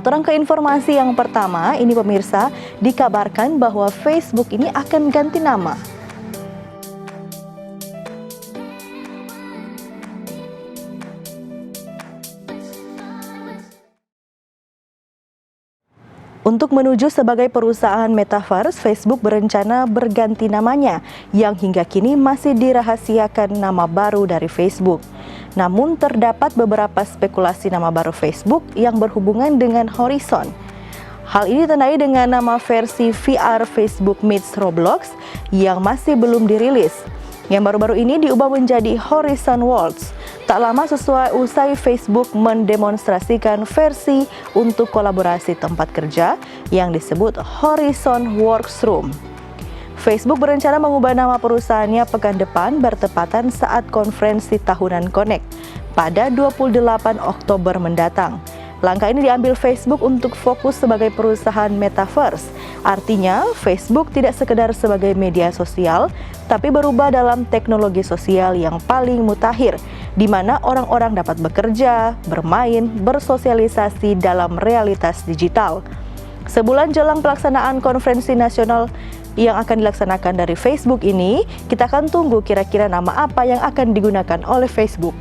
Kita ke informasi yang pertama, ini pemirsa, dikabarkan bahwa Facebook ini akan ganti nama. Untuk menuju sebagai perusahaan metaverse, Facebook berencana berganti namanya, yang hingga kini masih dirahasiakan nama baru dari Facebook. Namun terdapat beberapa spekulasi nama baru Facebook yang berhubungan dengan Horizon. Hal ini ditandai dengan nama versi VR Facebook meets Roblox yang masih belum dirilis. Yang baru-baru ini diubah menjadi Horizon Worlds. Tak lama usai Facebook mendemonstrasikan versi untuk kolaborasi tempat kerja yang disebut Horizon Workroom. Facebook berencana mengubah nama perusahaannya pekan depan bertepatan saat konferensi tahunan Connect pada 28 Oktober mendatang. Langkah ini diambil Facebook untuk fokus sebagai perusahaan metaverse. Artinya, Facebook tidak sekedar sebagai media sosial, tapi berubah dalam teknologi sosial yang paling mutakhir, di mana orang-orang dapat bekerja, bermain, bersosialisasi dalam realitas digital. Sebulan jelang pelaksanaan konferensi nasional yang akan dilaksanakan dari Facebook ini, kita akan tunggu kira-kira nama apa yang akan digunakan oleh Facebook.